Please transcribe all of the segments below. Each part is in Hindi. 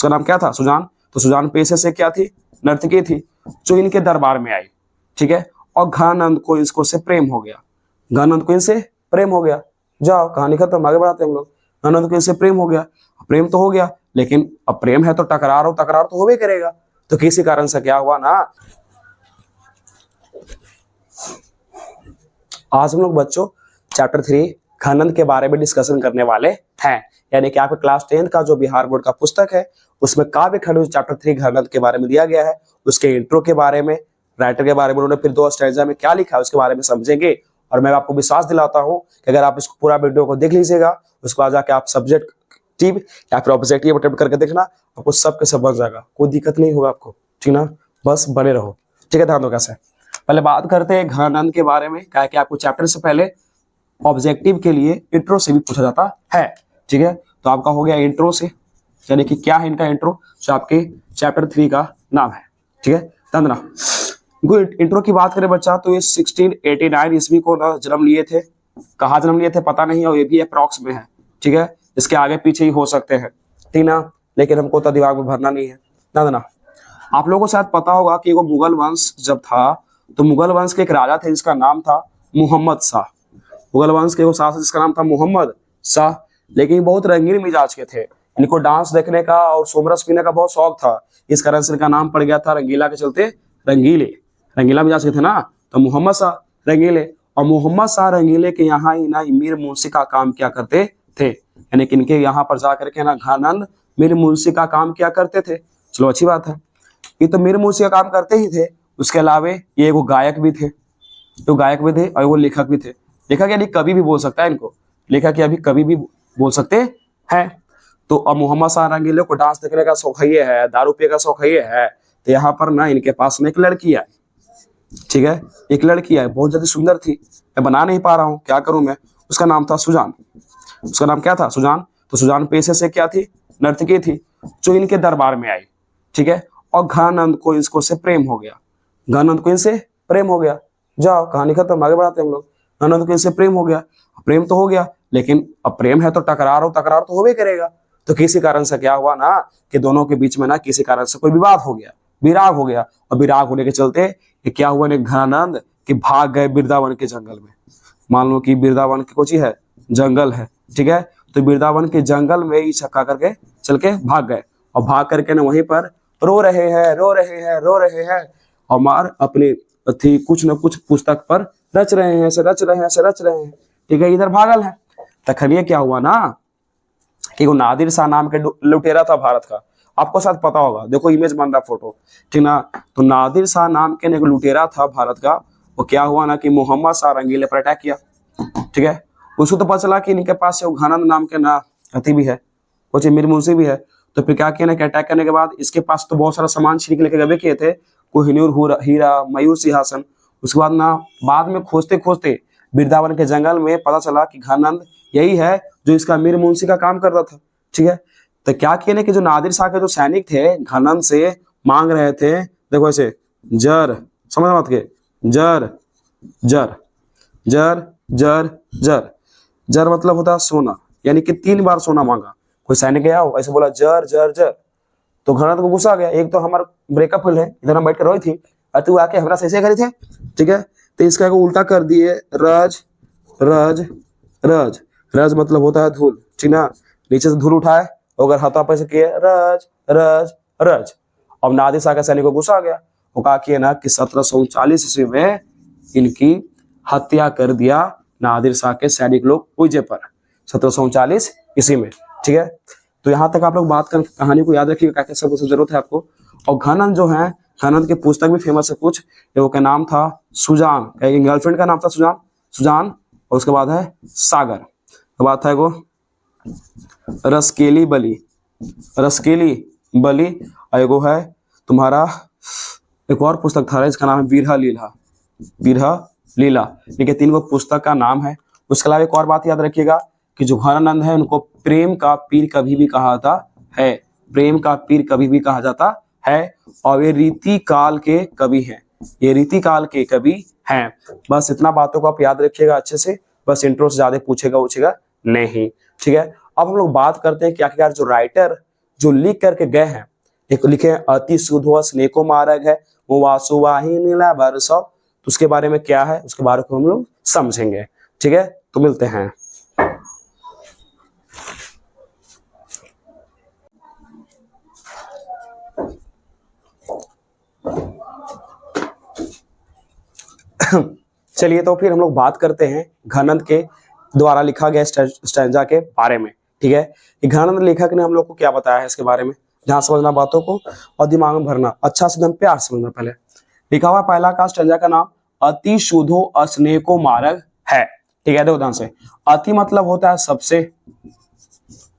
उसका नाम क्या था? सुजान। तो सुजान पेशे से क्या थी? नर्तकी थी, जो इनके दरबार में आई, ठीक है। और घनानंद को इसको से प्रेम हो गया, घनानंद को इनसे प्रेम हो गया। जाओ कहानी खत्म, आगे बढ़ाते हैं हम लोग। घनानंद को इनसे प्रेम हो गया, प्रेम तो हो गया, लेकिन अब प्रेम है तो टकरार तो होबे करेगा। तो किसी कारण से क्या हुआ ना, आज हम लोग बच्चों चैप्टर 3 घनानंद के बारे में डिस्कशन करने वाले हैं। यानी कि आपके क्लास 10 का जो बिहार बोर्ड का पुस्तक है उसमें काव्य खंड चैप्टर 3 घनानंद के बारे में दिया गया है। उसके इंट्रो के बारे में, राइटर के बारे में, उन्होंने फिर 2 स्टैंजा में क्या लिखा है उसके बारे में समझेंगे। और मैं आपको विश्वास दिलाता हूं कि अगर आप इसको पूरा वीडियो को देख लीजिएगा, उसके बाद जाके आप सब्जेक्टिव या फिर ऑब्जेक्टिव अटेम्प्ट करके देखना, आपको सब के सब बन जाएगा, कोई दिक्कत नहीं होगा आपको, ठीक ना। बस बने रहो, ठीक है। ध्यान दो कैसे। पहले बात करते हैं घनानंद के बारे में, क्या है कि आपको चैप्टर से पहले ऑब्जेक्टिव के लिए इंट्रो से भी पूछा जाता है, ठीक है। तो आपका हो गया इंट्रो से, यानी कि क्या है इनका इंट्रो, जो आपके चैप्टर 3 का नाम है, ठीक है। ध्यान देना। गुड। इंट्रो की बात करें बच्चा तो ये 1689 ईस्वी को ना जन्म लिए थे। कहाँ जन्म लिए थे पता नहीं, और ये भी अप्रॉक्स में है, ठीक है। इसके आगे पीछे ही हो सकते हैं, ठीक ना, लेकिन हमको तो दिमाग में भरना नहीं है। ध्यान देना। आप लोगों को शायद पता होगा कि वो मुगल वंश जब था तो मुगल वंश के एक राजा थे जिसका नाम था मोहम्मद शाह। मुगल वंश के वो शासक जिसका नाम था मोहम्मद शाह, लेकिन बहुत रंगीन मिजाज के थे। इनको डांस देखने का और सोमरस पीने का बहुत शौक था, इस कारण से इनका नाम पड़ गया था रंगीला के चलते रंगीले। रंगीला मिजाज के थे ना, तो मोहम्मद शाह रंगीले। और मोहम्मद शाह रंगीले के यहाँ ही ना मीर मुंशी का काम क्या करते थे, यानी कि इनके यहाँ पर जाकर के ना घनानंद मीर मुंशी का काम क्या करते थे। चलो अच्छी बात है, ये तो मीर मुंशी का काम करते ही थे, उसके अलावा ये वो गायक भी थे, तो गायक भी थे और वो लेखक भी थे। लेखक यानी कवि भी बोल सकता है इनको, लेखक या भी कवि भी बोल सकते हैं। तो अब मोहम्मद शाह रंगीले को डांस देखने का शौक है, दारू पिए का शौक है, तो यहाँ पर ना इनके पास में एक लड़की है, ठीक है। एक लड़की है, बहुत ज्यादा सुंदर थी, मैं बना नहीं पा रहा हूँ, क्या करूं मैं। उसका नाम था सुजान। उसका नाम क्या था? सुजान। तो सुजान पेशे से क्या थी? नर्तकी थी, जो इनके दरबार में आई, ठीक है। और घनानंद को इसको से प्रेम हो गया, घनानंद को इनसे प्रेम हो गया। जाओ कहानी खत्म, आगे बढ़ाते हैं हम लोग। घनानंद को इनसे प्रेम हो गया, प्रेम तो हो गया, लेकिन अब प्रेम है तो टकरार तो होबे करेगा। तो किसी कारण से क्या हुआ ना कि दोनों के बीच में ना किसी कारण से कोई विवाद हो गया, विराग हो गया। और विराग होने के चलते ये क्या हुआ ने घनानंद कि भाग गए वृंदावन के जंगल में। मान लो कि वृंदावन की कोची है, जंगल है, ठीक है। तो वृंदावन के जंगल में ही छक्का करके चल के भाग गए, और भाग करके ना वहीं पर रो रहे हैं और मार अपनी थी कुछ न कुछ पुस्तक पर रच रहे हैं, ठीक है। इधर भागल है। तखनिए क्या हुआ ना कि वो नादिर शाह नाम के लुटेरा था भारत का, आपको शायद पता होगा, देखो इमेज बन रहा फोटो, ठीक ना। तो नादिर शाह नाम के एक लुटेरा था भारत का, वो क्या हुआ ना कि मोहम्मद शाह रंगीले पर अटैक किया, ठीक है। उसको तो पता चला कि इनके पास घनानंद नाम के ना अति भी है, कुछ मीर मुंशी भी है। तो फिर क्या किया ना कि अटैक करने के बाद इसके पास तो बहुत सारा सामान छीन के लेके गए किए थे, कोहिनूर हीरा, मयूर सिंहासन। उसके बाद ना बाद में खोजते खोजते वृंदावन के जंगल में पता चला कि घनानंद यही है जो इसका मीर मुंशी का काम करता था, ठीक है। तो क्या किया ना कि जो नादिर शाह के जो सैनिक थे घनानंद से मांग रहे थे, देखो ऐसे जर, समझ मत के जर जर जर जर जर जर मतलब होता है सोना, यानी कि 3 बार सोना मांगा। कोई सैनिक गया हो ऐसे बोला जर जर जर, तो घनानंद को गुस्सा आ गया, एक तो हमारा ब्रेकअप हुई है, इधर हम बैठ कर रोई थी और तू आके हमरा से ऐसे करी थे, ठीक है। तो इसका को उल्टा कर दिए, रज रज रज रज मतलब होता है धूल, ठीक ना। नीचे से धूल उठाए, अगर हाथा पैसे किए रज रज रज। अब नादिर शाह का सैनिक को गुस्सा आ गया, वो कहा कि ना कि 1739 ईस्वी में इनकी हत्या कर दिया नादिर शाह के सैनिक लोग उइजे पर, 1739 ईस्वी में, ठीक है। तो यहाँ तक आप लोग बात कर कहानी को याद रखिएगा, क्या सब जरूरत है आपको। और घनानंद जो है, घनानंद की पुस्तक भी फेमस है कुछ, वो का नाम था सुजान, गर्लफ्रेंड का नाम था सुजान, सुजान। और उसके बाद है सागर, तो बात है वो रसकेली बली, रसकेली बली। और एगो है तुम्हारा एक और पुस्तक था इसका नाम है विरह लीला, विरह लीला। ठीक है, 3 गो पुस्तक का नाम है। उसके अलावा एक और बात याद रखिएगा कि जो घनानंद है उनको प्रेम का पीर कभी भी कहा जाता है, प्रेम का पीर कभी भी कहा जाता है। और ये रीति काल के कवि हैं, ये रीति काल के कवि हैं। बस इतना बातों को आप याद रखिएगा अच्छे से, बस इंट्रो से ज्यादा पूछेगा नहीं, ठीक है। अब हम लोग बात करते हैं कि आखिरकार जो राइटर जो लिख करके गए हैं, एक लिखे हैं अति शुद्धो स्नेको मार्ग है वो वासुवाही नीला बरसो, तो उसके बारे में क्या है उसके बारे में हम लोग समझेंगे। ठीक है, तो मिलते हैं। चलिए तो फिर हम लोग बात करते हैं घनानंद के द्वारा लिखा गया स्टैंजा के बारे में। ठीक है, कि घनानंद लेखक ने हम लोग को क्या बताया है इसके बारे में, जहां समझना बातों को और दिमाग में भरना, अच्छा से एकदम प्यार से समझना। पहले लिखा हुआ पहला का स्टैंजा का नाम अति शुद्धो अस्नेको मार्ग है। ठीक है, देखो ध्यान से, अति मतलब होता है सबसे,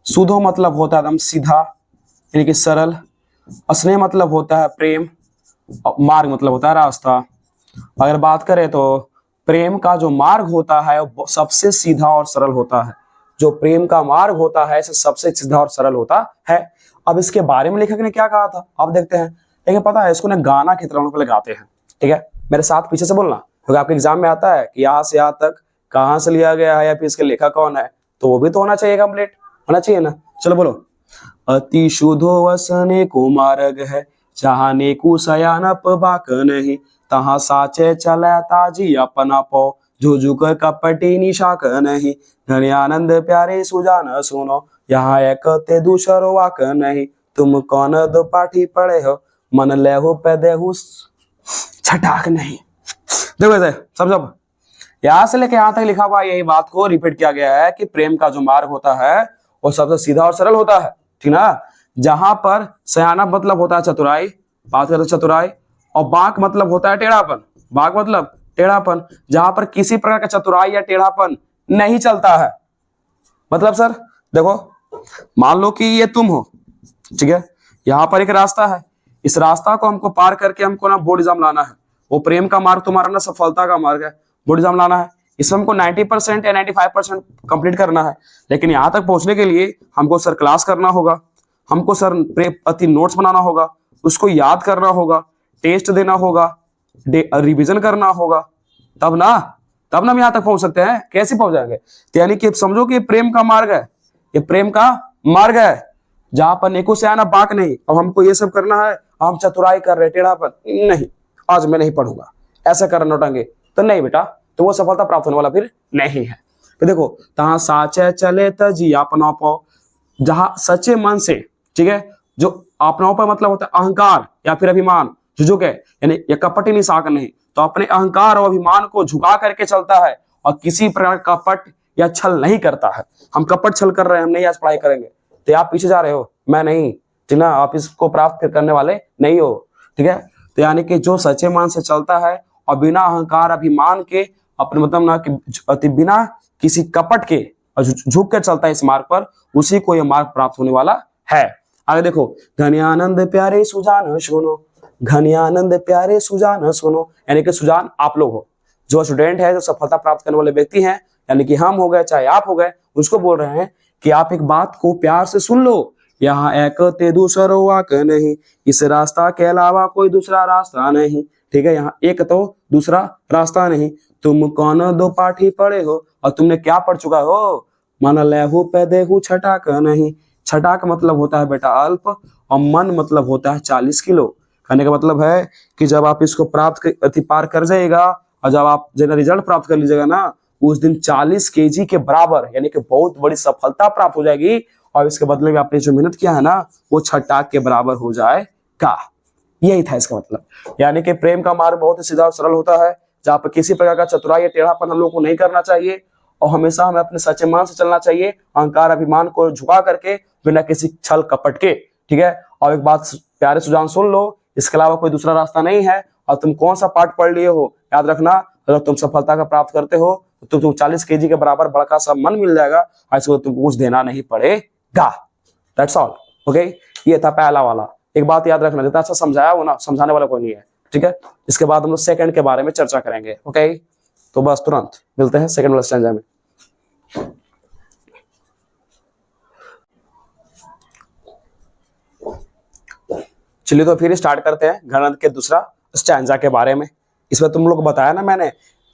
शुद्धो मतलब होता है एकदम सीधा यानी कि सरल, स्नेह मतलब होता है प्रेम, और मार्ग मतलब होता है रास्ता। अगर बात करें तो प्रेम का जो मार्ग होता है वो सबसे सीधा और सरल होता है, जो प्रेम का मार्ग होता है सबसे सीधा और सरल होता है। अब इसके बारे में लेखक ने क्या कहा था आप देखते हैं। लेकिन पता है इसको ना गाना की तरह पहले गाते हैं। ठीक है, मेरे साथ पीछे से बोलना, क्योंकि आपके एग्जाम में आता है कि यहाँ से यहाँ तक कहाँ से लिया गया है या फिर इसके लेखक कौन है, तो वो भी तो होना चाहिए, कंप्लीट होना चाहिए ना। चलो बोलो। अति शुद्धो वसने को मार्ग है चाहने को सयानप बाक नहीं, तहाँ साचे चले ताजी अपना पो झुझुक कपटी निशाक नहीं, धनी आनंद प्यारे सुजान सुनो यहाँ एक ते दूसरो वाक नहीं, तुम कौन दो पाठी पड़े हो मन ले हो पैदे हो छटाक नहीं। देखो ऐसे सब यहाँ से लेके यहाँ तक लिखा हुआ यही बात को रिपीट किया गया है कि प्रेम का जो मार्ग होता है वो सबसे सीधा और सरल होता है। ठीक ना, जहां पर सयाना मतलब होता है चतुराई, बात करते चतुराई, और बाक मतलब होता है टेढ़ापन, बाक मतलब टेढ़ापन, जहां पर किसी प्रकार का चतुराई या टेढ़ापन नहीं चलता है। मतलब सर देखो, मान लो कि ये तुम हो, ठीक है, यहाँ पर एक रास्ता है, इस रास्ता को हमको पार करके हमको ना बोर्ड एग्जाम लाना है, वो प्रेम का मार्ग तुम्हारा ना सफलता का मार्ग है, बोर्ड एग्जाम लाना है, इसमें हमको 90% या 95% कंप्लीट करना है। लेकिन यहाँ तक पहुंचने के लिए हमको सर क्लास करना होगा, हमको सर प्रति नोट्स बनाना होगा, उसको याद करना होगा, टेस्ट देना होगा, रिवीजन करना होगा, तब ना हम यहाँ तक पहुंच सकते हैं। कैसे पहुंच जाएंगे, तो यानी कि समझो कि प्रेम का मार्ग है, ये प्रेम का मार्ग है जहां पर नेको से आना बाक नहीं। अब हमको ये सब करना है, हम चतुराई कर रहे, टेढ़ापन नहीं, आज मैं नहीं पढ़ूंगा, ऐसा करना नोटेंगे तो नहीं बेटा, तो वो सफलता प्राप्त होने वाला फिर नहीं है। तो देखो, तहां साचे चले तजी अपना पाओ, जहां सच्चे मन से, ठीक है, जो अपना पर मतलब होता है अहंकार या फिर अभिमान, झुझुक है यानी ये कपट नहीं साक नहीं, तो अपने अहंकार और अभिमान को झुका करके चलता है और किसी प्रकार का कपट या छल नहीं करता है। हम कपट छल कर रहे हैं, हम नहीं आज पढ़ाई करेंगे, तो आप पीछे जा रहे हो, मैं नहीं, ठीक ना, आप इसको प्राप्त फिर करने वाले नहीं हो। ठीक है, तो यानी कि जो सच्चे मन से चलता है और बिना अहंकार अभिमान के, अपने मतलब ना कि बिना किसी कपट के झुक कर चलता है इस मार्ग पर, उसी को यह मार्ग प्राप्त होने वाला है। आगे देखो, घनियानंद प्यारे सुजान सुनो, घनियानंद प्यारे सुजान सुनो, यानी कि सुजान आप लोग हो, जो स्टूडेंट है, जो सफलता प्राप्त करने वाले व्यक्ति हैं, यानी कि हम हो गए चाहे आप हो गए, उसको बोल रहे हैं कि आप एक बात को प्यार से सुन लो, यहाँ एक ते दूसरो वाक नहीं, इस रास्ता के अलावा कोई दूसरा रास्ता नहीं। ठीक है, यहाँ एक तो दूसरा रास्ता नहीं, तुम कौन दो पाठी पढ़े हो, और तुमने क्या पढ़ चुका हो, मन लेहू पैदे हूँ छटाक नहीं। छटाक मतलब होता है बेटा अल्प, और मन मतलब होता है 40 किलो। कहने का मतलब है कि जब आप इसको प्राप्त पार कर जाएगा और जब आप रिजल्ट प्राप्त कर लीजिएगा ना, उस दिन 40 kg के बराबर यानी कि बहुत बड़ी सफलता प्राप्त हो जाएगी, और इसके बदले में आपने जो मेहनत किया है ना वो छटाक के बराबर हो जाएगा। यही था इसका मतलब। यानी कि प्रेम का मार्ग बहुत ही सीधा और सरल होता है, जहाँ पर किसी प्रकार का चतुराई या टेढ़ापन हम लोग को नहीं करना चाहिए, और हमेशा हमें अपने सच्चे मन से चलना चाहिए, अहंकार अभिमान को झुका करके, बिना किसी छल कपट के। ठीक है, और एक बात प्यारे सुजान सुन लो, इसके अलावा कोई दूसरा रास्ता नहीं है। और तुम कौन सा पाठ पढ़ लिए हो, याद रखना, अगर तुम सफलता का प्राप्त करते हो तो तुमको 40 kg के बराबर बड़का सा मन मिल जाएगा, और इसको तुमको कुछ देना नहीं पड़ेगा। That's all. ओके, ये था पहला वाला। एक बात याद रखना, जितना अच्छा समझाया वो ना समझाने वाला कोई नहीं है। ठीक है, इसके बाद हम लोग सेकंड के बारे में चर्चा करेंगे। ओके, तो बस तुरंत मिलते हैं सेकंड वाला स्टैंजा में। चलिए तो फिर स्टार्ट करते हैं घनानंद के दूसरा स्टैंजा के बारे में। इसमें तुम लोग को बताया ना मैंने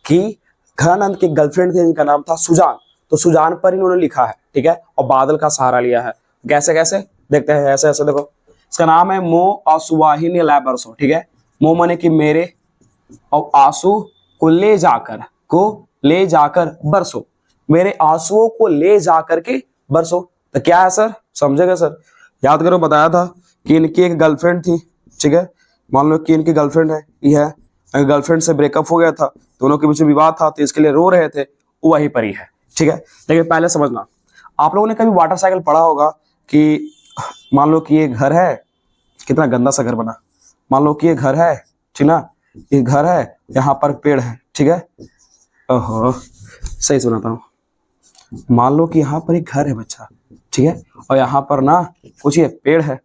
कि घनानंद की गर्लफ्रेंड थी जिनका नाम था सुजान, तो सुजान पर इन्होंने लिखा है। ठीक है, और बादल का सहारा लिया है। कैसे कैसे, देखते हैं ऐसे ऐसे, देखो इसका नाम है मो आसुवाहिनी लै बरसो, ठीक है। मो माने कि मेरे, और आंसू को ले जाकर बरसो, मेरे आंसुओं को ले जाकर के बरसो। तो क्या है सर, समझेगा सर, याद करो बताया था कि इनकी एक गर्लफ्रेंड थी, ठीक है। मान लो कि इनकी गर्लफ्रेंड है, ये है, गर्लफ्रेंड से ब्रेकअप हो गया था, दोनों के बीच में विवाद था, तो इसके लिए रो रहे थे, वही परी है, ठीक है। लेकिन पहले समझना, आप लोगों ने कभी वाटर साइकिल पढ़ा होगा कि मान लो कि ये घर है, कितना गंदा सा घर बना, मान लो कि ये घर है, ठीक ना, ये घर है, यहाँ पर पेड़ है, ठीक है। ओहो, सही सुनाता हूँ, मान लो कि यहाँ पर एक घर है बच्चा, ठीक है, और यहाँ पर ना कुछ ये पेड़ है,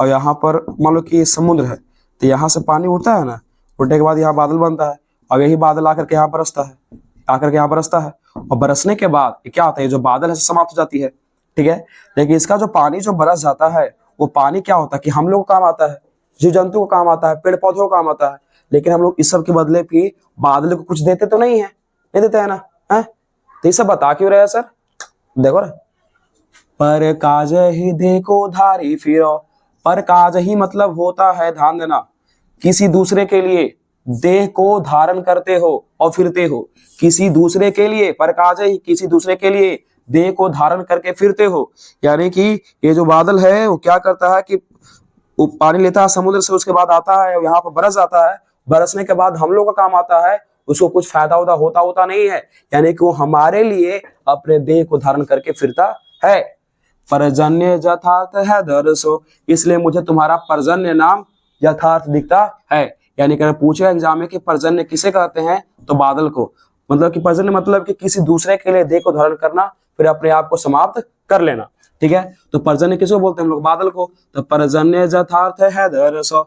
और यहाँ पर मान लो कि ये समुद्र है, तो यहाँ से पानी उठता है ना, उठने के बाद यहाँ बादल बनता है, और यही बादल आकर के यहाँ बरसता है, और बरसने के बाद क्या होता है, जो बादल है समाप्त हो जाती है, ठीक है। लेकिन इसका जो पानी जो बरस जाता है, वो पानी क्या होता है कि हम लोग को काम आता है, जीव जंतु को काम आता है, पेड़ पौधों को काम आता है, लेकिन हम लोग इस सब के बदले भी बादल को कुछ देते तो नहीं है, नहीं देते है ना, है? तो ये सब बता क्यों रहे हैं सर, देखो ना, पर काज ही देखो धारी फिरो, पर काज ही मतलब होता है, ध्यान देना, किसी दूसरे के लिए देह को धारण करते हो और फिरते हो, किसी दूसरे के लिए, पर काज ही किसी दूसरे के लिए देह को धारण करके फिरते हो। यानी कि ये जो बादल है वो क्या करता है कि वो पानी लेता है समुद्र से, उसके बाद आता है यहाँ पर बरस जाता है, बरसने के बाद हम लोग का काम आता है, उसको कुछ फायदा होता नहीं है, यानी कि वो हमारे लिए अपने देह को धारण करके फिरता है। पर्जन्य यथार्थ है दरसो, इसलिए मुझे तुम्हारा पर्जन्य नाम यथार्थ दिखता है। यानी कि पूछेगा एग्जाम में कि पर्जन्य किसे कहते हैं, तो बादल को, मतलब कि पर्जन्य मतलब कि किसी दूसरे के लिए देह को धारण करना, फिर अपने आप को समाप्त कर लेना, ठीक है। तो पर्जन्य किसको बोलते हैं हम लोग, बादल को। तो पर्जन्य यथार्थ है दरसो,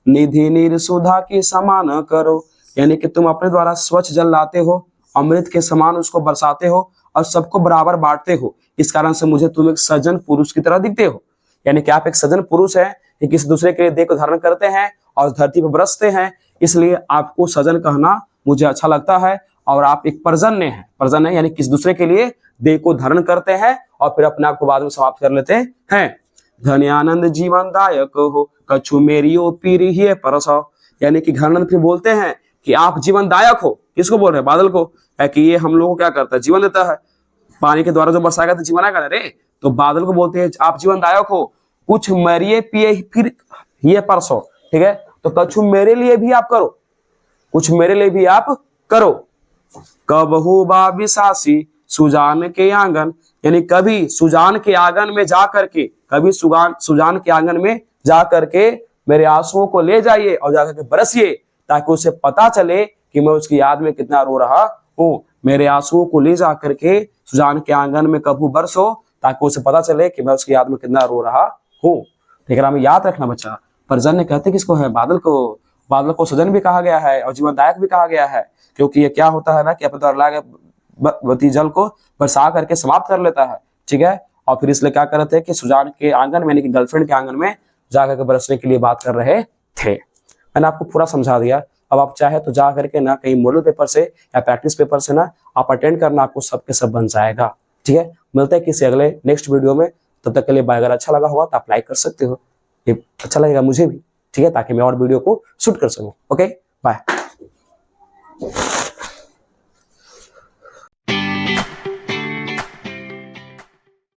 निधि नीर सुधा की समान करो, यानी कि तुम अपने द्वारा स्वच्छ जल लाते हो, अमृत के समान उसको बरसाते हो और सबको बराबर बांटते हो, इस कारण से मुझे तुम एक सज्जन पुरुष की तरह दिखते हो। यानी कि आप एक सज्जन पुरुष हैं कि किसी दूसरे के लिए देह को धारण करते हैं और धरती पर बरसते हैं, इसलिए आपको सज्जन कहना मुझे अच्छा लगता है। और आप एक पर्जन्य हैं, पर्जन्य यानी किसी दूसरे के लिए देह को धारण करते हैं और फिर अपने आप को बाद में समाप्त कर लेते हैं। धन्यानंद जीवन दायक हो, कछु मेरी ओ पीरी ही परसो, यानी कि घनानंद फिर बोलते हैं कि आप जीवनदायक हो, किसको बोल रहे हैं, बादल को, है कि ये हम लोगों को क्या करता है, जीवन देता है, पानी के द्वारा जो बरसाएगा तो जीवन आएगा रे, तो बादल को बोलते हैं आप जीवनदायक हो, कुछ मरिए पिए फिर ये परसो, ठीक है। तो कछु मेरे लिए भी आप करो, कुछ मेरे लिए भी आप करो। कबहू बाबिसासी सुजान के आंगन, यानी कभी सुजान के आंगन में जा करके, कभी सुजान के आंगन में जा करके मेरे आंसुओं को ले जाइए और जाकर के बरसिए, ताकि उसे पता चले कि मैं उसकी याद में कितना रो रहा हूँ। मेरे आंसुओं को ले जा करके सुजान के आंगन में कबू बरसो, ताकि उसे पता चले कि मैं उसकी याद में कितना रो रहा हूँ। ठीक है, हमें याद रखना बच्चा, पर्जन्य कहते किसको है, बादल को। बादल को सजन भी कहा गया है और जीवनदायक भी कहा गया है, क्योंकि ये क्या होता है ना कि अपने द्वारा जल को बरसा करके समाप्त कर लेता है, ठीक है। और फिर इसलिए क्या कर रहे थे कि सुजान के आंगन में, यानी कि गर्लफ्रेंड के आंगन में जाकर के बरसने के लिए बात कर रहे थे। मैंने आपको पूरा समझा दिया। अब आप चाहे तो जा करके ना कहीं मॉडल पेपर से या प्रैक्टिस पेपर से ना आप अटेंड करना, आपको सबके सब बन जाएगा। ठीक है, मिलते हैं किसी अगले नेक्स्ट वीडियो में, तब तक के लिए बाय। अगर अच्छा लगा होगा तो आप लाइक कर सकते हो, ये अच्छा लगेगा मुझे भी, ठीक है, ताकि मैं और वीडियो को शूट कर सकूं। Okay, bye.